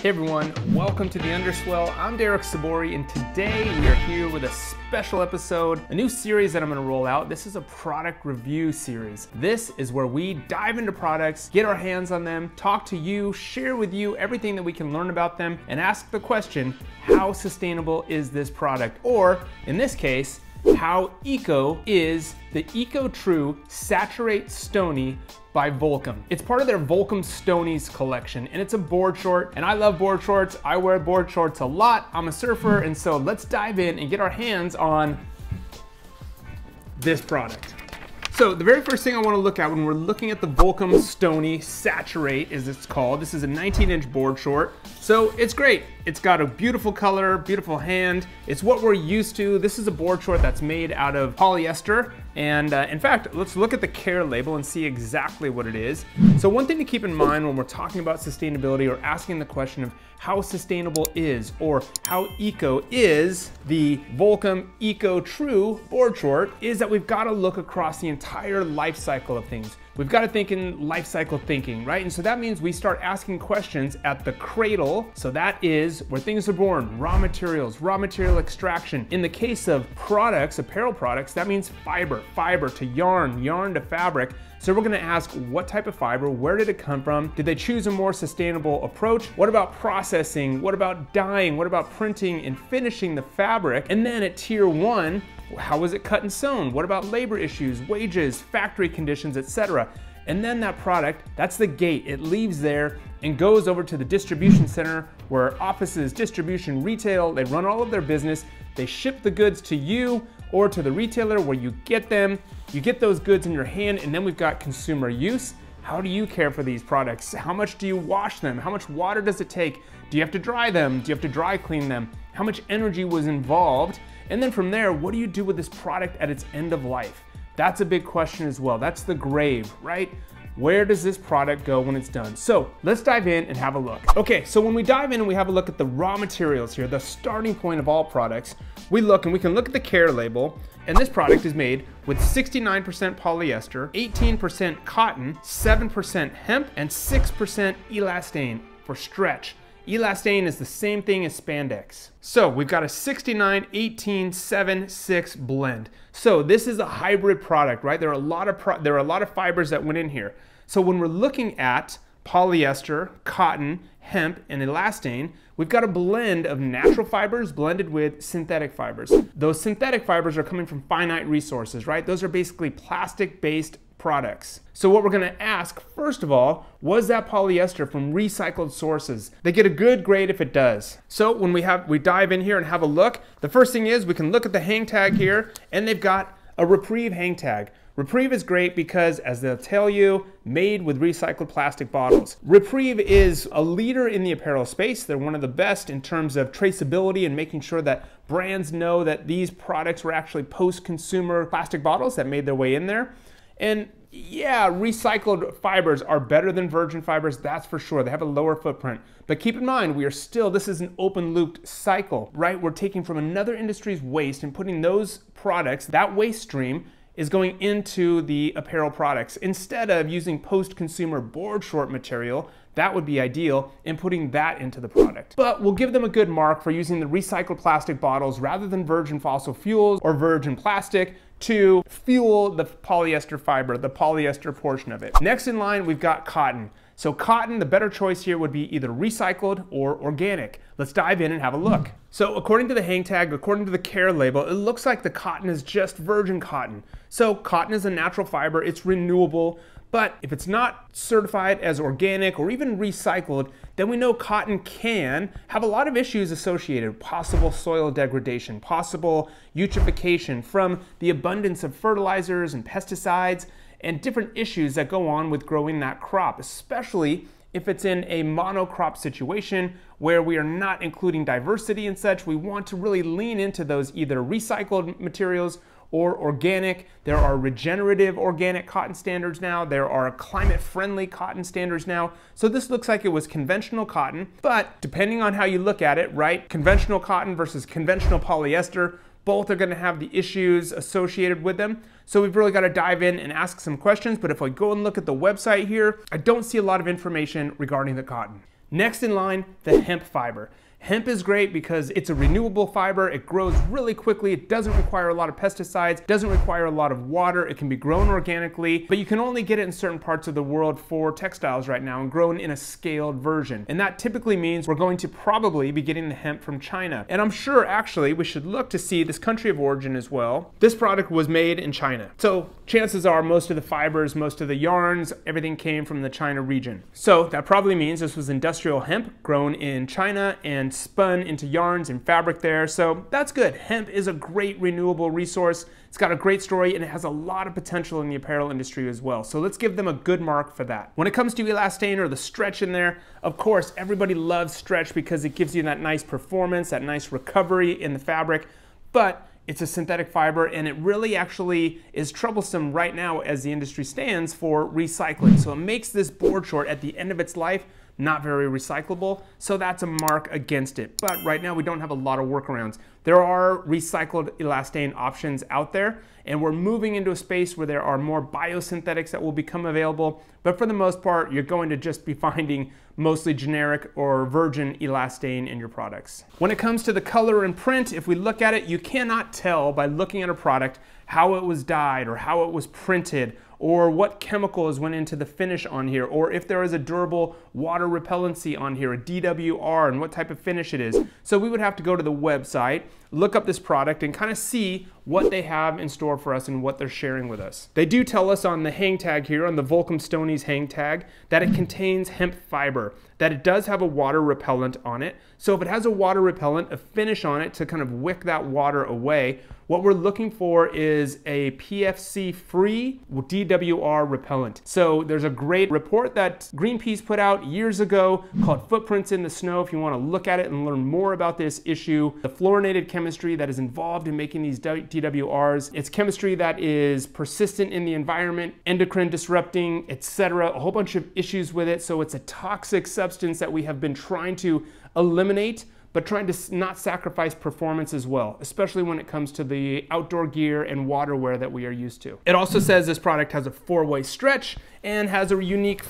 Hey everyone, welcome to The Underswell. I'm Derek Sabori, and today we are here with a special episode, a new series that I'm going to roll out. This is a product review series. This is where we dive into products, get our hands on them, talk to you, share with you everything that we can learn about them, and ask the question, how sustainable is this product? Or, in this case, how eco is the Eco-True Saturate Stony by Volcom. It's part of their Volcom Stonies collection, and it's a board short, and I love board shorts. I wear board shorts a lot. I'm a surfer, and so let's dive in and get our hands on this product. So the very first thing I want to look at when we're looking at the Volcom Stony Saturate, as it's called, this is a 19-inch board short. So it's great. It's got a beautiful color, beautiful hand. It's what we're used to. This is a board short that's made out of polyester. And in fact, let's look at the care label and see exactly what it is. So one thing to keep in mind when we're talking about sustainability or asking the question of how sustainable is or how eco is the Volcom Eco-True board short is that we've got to look across the entire life cycle of things. We've got to think in life cycle thinking, right? And so that means we start asking questions at the cradle. So that is where things are born, raw materials, raw material extraction. In the case of products, apparel products, that means fiber to yarn, yarn to fabric. So we're gonna ask what type of fiber, where did it come from? Did they choose a more sustainable approach? What about processing? What about dyeing? What about printing and finishing the fabric? And then at tier 1, how was it cut and sewn? What about labor issues, wages, factory conditions, etc.? And then that product, that's the gate. It leaves there and goes over to the distribution center where offices, distribution, retail, they run all of their business. They ship the goods to you or to the retailer where you get them. You get those goods in your hand, and then we've got consumer use. How do you care for these products? How much do you wash them? How much water does it take? Do you have to dry them? Do you have to dry clean them? How much energy was involved? And then from there, what do you do with this product at its end of life? That's a big question as well. That's the grave, right? Where does this product go when it's done? So let's dive in and have a look. Okay, so when we dive in and we have a look at the raw materials here, the starting point of all products, we look and we can look at the care label, and this product is made with 69% polyester, 18% cotton, 7% hemp, and 6% elastane for stretch. Elastane is the same thing as spandex. So we've got a 69, 18, 7, 6 blend. So this is a hybrid product, right? There are a lot of fibers that went in here. So when we're looking at polyester, cotton, hemp, and elastane, we've got a blend of natural fibers blended with synthetic fibers. Those synthetic fibers are coming from finite resources, right? Those are basically plastic-based products. So what we're gonna ask, first of all, was that polyester from recycled sources? They get a good grade if it does. So when we dive in here and have a look, the first thing is we can look at the hang tag here, and they've got a Reprieve hang tag. Reprieve is great because, as they'll tell you, made with recycled plastic bottles. Reprieve is a leader in the apparel space. They're one of the best in terms of traceability and making sure that brands know that these products were actually post-consumer plastic bottles that made their way in there. And yeah, recycled fibers are better than virgin fibers, that's for sure. They have a lower footprint. But keep in mind, this is an open looped cycle, right? We're taking from another industry's waste and putting those products, that waste stream, is going into the apparel products instead of using post-consumer board short material. That would be ideal, and putting that into the product. But we'll give them a good mark for using the recycled plastic bottles rather than virgin fossil fuels or virgin plastic to fuel the polyester fiber, the polyester portion of it. Next in line, we've got cotton. So cotton, the better choice here would be either recycled or organic. Let's dive in and have a look. So according to the hang tag, according to the care label, it looks like the cotton is just virgin cotton. So cotton is a natural fiber, it's renewable, but if it's not certified as organic or even recycled, then we know cotton can have a lot of issues associated, possible soil degradation, possible eutrophication from the abundance of fertilizers and pesticides, and different issues that go on with growing that crop, especially if it's in a monocrop situation where we are not including diversity and such. We want to really lean into those either recycled materials or organic. There are regenerative organic cotton standards now. There are climate-friendly cotton standards now. So this looks like it was conventional cotton, but depending on how you look at it, right? Conventional cotton versus conventional polyester, both are going to have the issues associated with them. So we've really got to dive in and ask some questions. But if I go and look at the website here, I don't see a lot of information regarding the cotton. Next in line, the hemp fiber. Hemp is great because it's a renewable fiber. It grows really quickly. It doesn't require a lot of pesticides, doesn't require a lot of water. It can be grown organically, but you can only get it in certain parts of the world for textiles right now and grown in a scaled version. And that typically means we're going to probably be getting the hemp from China. And I'm sure actually we should look to see this country of origin as well. This product was made in China. So chances are most of the fibers, most of the yarns, everything came from the China region. So that probably means this was industrial hemp grown in China and spun into yarns and fabric there. So that's good. Hemp is a great renewable resource. It's got a great story and it has a lot of potential in the apparel industry as well. So let's give them a good mark for that. When it comes to elastane or the stretch in there, of course, everybody loves stretch because it gives you that nice performance, that nice recovery in the fabric, but it's a synthetic fiber and it really actually is troublesome right now as the industry stands for recycling. So it makes this board short at the end of its life not very recyclable, so that's a mark against it. But right now we don't have a lot of workarounds. There are recycled elastane options out there, and we're moving into a space where there are more biosynthetics that will become available, but for the most part, you're going to just be finding mostly generic or virgin elastane in your products. When it comes to the color and print, if we look at it, you cannot tell by looking at a product how it was dyed or how it was printed or what chemicals went into the finish on here, or if there is a durable water repellency on here, a DWR, and what type of finish it is. So we would have to go to the website, look up this product, and kind of see what they have in store for us and what they're sharing with us. They do tell us on the hang tag here, on the Volcom Stonies hang tag, that it contains hemp fiber, that it does have a water repellent on it. So if it has a water repellent, a finish on it to kind of wick that water away, what we're looking for is a PFC-free DWR repellent. So there's a great report that Greenpeace put out years ago called Footprints in the Snow if you want to look at it and learn more about this issue. The fluorinated chemistry that is involved in making these DWRs. It's chemistry that is persistent in the environment, endocrine disrupting, etc. A whole bunch of issues with it. So it's a toxic substance that we have been trying to eliminate, but trying to not sacrifice performance as well, especially when it comes to the outdoor gear and water wear that we are used to. It also says this product has a 4-way stretch and has a unique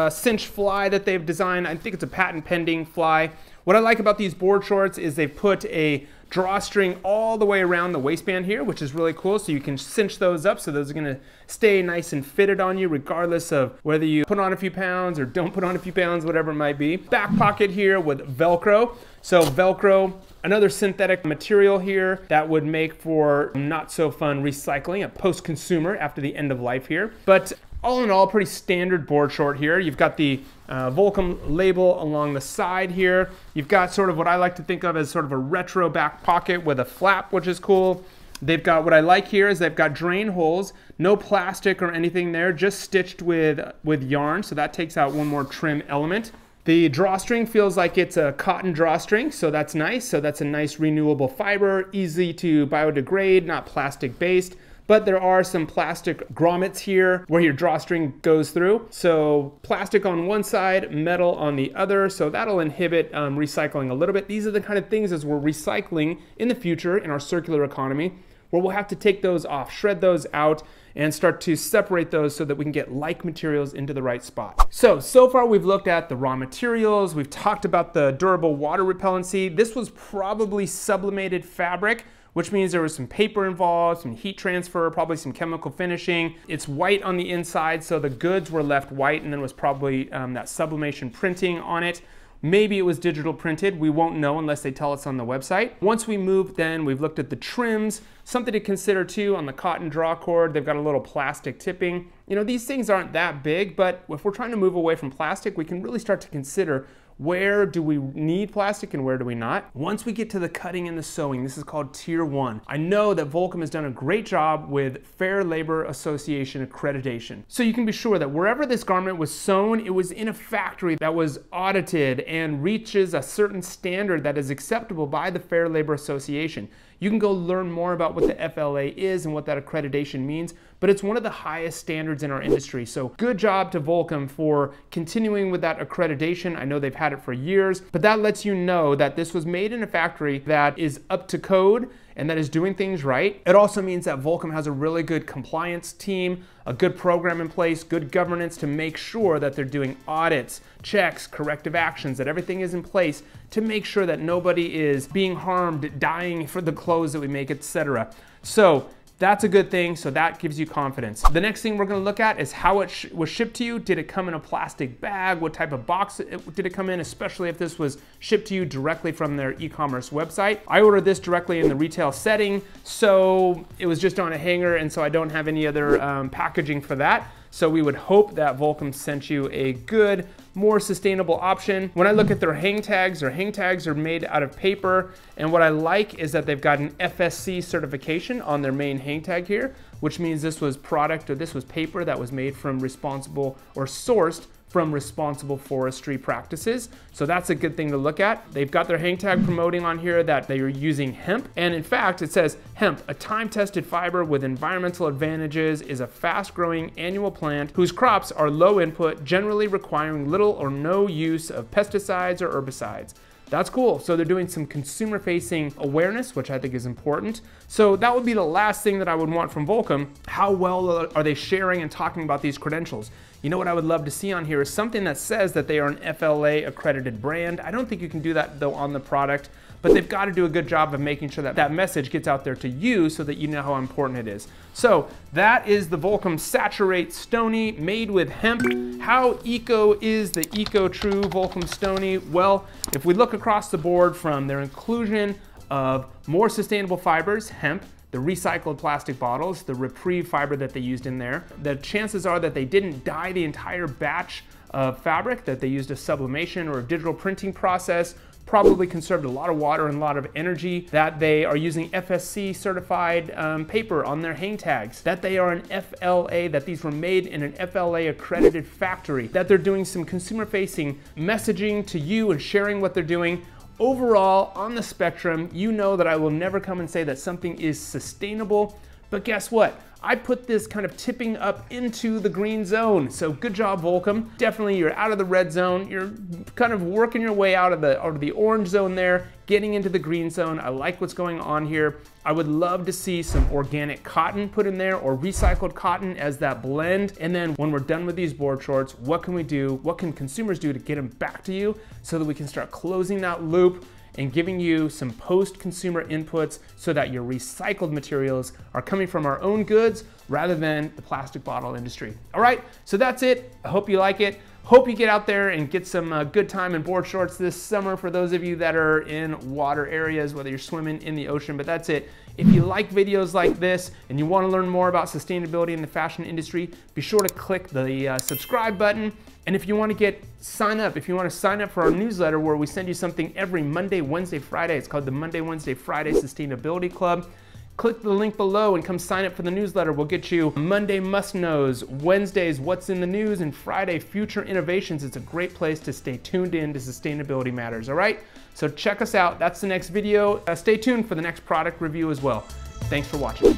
cinch fly that they've designed. I think it's a patent pending fly. What I like about these board shorts is they've put a drawstring all the way around the waistband here, which is really cool. So you can cinch those up, so those are gonna stay nice and fitted on you regardless of whether you put on a few pounds or don't put on a few pounds, whatever it might be. Back pocket here with Velcro. So Velcro, another synthetic material here that would make for not so fun recycling, a post-consumer after the end of life here. But all in all, pretty standard board short here. You've got the Volcom label along the side here. You've got sort of what I like to think of as sort of a retro back pocket with a flap, which is cool. They've got, what I like here is they've got drain holes, no plastic or anything there, just stitched with yarn, so that takes out one more trim element. The drawstring feels like it's a cotton drawstring, so that's nice. So that's a nice renewable fiber, easy to biodegrade, not plastic based. But there are some plastic grommets here where your drawstring goes through. So plastic on one side, metal on the other. So that'll inhibit recycling a little bit. These are the kind of things as we're recycling in the future in our circular economy, where we'll have to take those off, shred those out, and start to separate those so that we can get like materials into the right spot. So far we've looked at the raw materials, we've talked about the durable water repellency. This was probably sublimated fabric, which means there was some paper involved, some heat transfer, probably some chemical finishing. It's white on the inside, so the goods were left white, and then was probably that sublimation printing on it. Maybe it was digital printed. We won't know unless they tell us on the website. Once we move, then we've looked at the trims. Something to consider too on the cotton draw cord. They've got a little plastic tipping. You know, these things aren't that big, but if we're trying to move away from plastic, we can really start to consider where do we need plastic and where do we not. Once we get to the cutting and the sewing, this is called Tier 1. I know that Volcom has done a great job with Fair Labor Association accreditation. So you can be sure that wherever this garment was sewn, it was in a factory that was audited and reaches a certain standard that is acceptable by the Fair Labor Association. You can go learn more about what the FLA is and what that accreditation means, but it's one of the highest standards in our industry. So good job to Volcom for continuing with that accreditation. I know they've had it for years, but that lets you know that this was made in a factory that is up to code and that is doing things right. It also means that Volcom has a really good compliance team, a good program in place, good governance to make sure that they're doing audits, checks, corrective actions, that everything is in place to make sure that nobody is being harmed, dying for the clothes that we make, etc. So that's a good thing, so that gives you confidence. The next thing we're gonna look at is how it was shipped to you. Did it come in a plastic bag? What type of box did it come in, especially if this was shipped to you directly from their e-commerce website? I ordered this directly in the retail setting, so it was just on a hanger, and so I don't have any other packaging for that. So we would hope that Volcom sent you a good, more sustainable option. When I look at their hang tags are made out of paper. And what I like is that they've got an FSC certification on their main hang tag here, which means this was product or this was paper that was made from responsible or sourced from responsible forestry practices. So that's a good thing to look at. They've got their hang tag promoting on here that they are using hemp. And in fact, it says hemp, a time-tested fiber with environmental advantages, is a fast-growing annual plant whose crops are low input, generally requiring little or no use of pesticides or herbicides. That's cool. So they're doing some consumer-facing awareness, which I think is important. So that would be the last thing that I would want from Volcom. How well are they sharing and talking about these credentials? You know what I would love to see on here is something that says that they are an FLA accredited brand. I don't think you can do that though on the product, but they've got to do a good job of making sure that that message gets out there to you so that you know how important it is. So that is the Volcom Saturate Stony made with hemp. How eco is the Eco-True Volcom Stony? Well, if we look across the board from their inclusion of more sustainable fibers, hemp, the recycled plastic bottles, the Repreve fiber that they used in there, the chances are that they didn't dye the entire batch of fabric, that they used a sublimation or a digital printing process, probably conserved a lot of water and a lot of energy, that they are using FSC certified paper on their hang tags, that they are an FLA, that these were made in an FLA accredited factory, that they're doing some consumer facing messaging to you and sharing what they're doing. Overall, on the spectrum, you know that I will never come and say that something is sustainable, but guess what? I put this kind of tipping up into the green zone. So good job, Volcom. Definitely you're out of the red zone. You're kind of working your way out of the orange zone there, getting into the green zone. I like what's going on here. I would love to see some organic cotton put in there or recycled cotton as that blend. And then when we're done with these board shorts, what can we do? What can consumers do to get them back to you so that we can start closing that loop and giving you some post-consumer inputs so that your recycled materials are coming from our own goods rather than the plastic bottle industry. All right, so that's it. I hope you like it. Hope you get out there and get some good time in board shorts this summer for those of you that are in water areas, whether you're swimming in the ocean, but that's it. If you like videos like this and you want to learn more about sustainability in the fashion industry, be sure to click the subscribe button. And if you want to sign up for our newsletter where we send you something every Monday, Wednesday, Friday. It's called the Monday, Wednesday, Friday Sustainability Club. Click the link below and come sign up for the newsletter. We'll get you Monday must-knows, Wednesdays what's in the news, and Friday future innovations. It's a great place to stay tuned in to sustainability matters, all right? So check us out. That's the next video. Stay tuned for the next product review as well. Thanks for watching.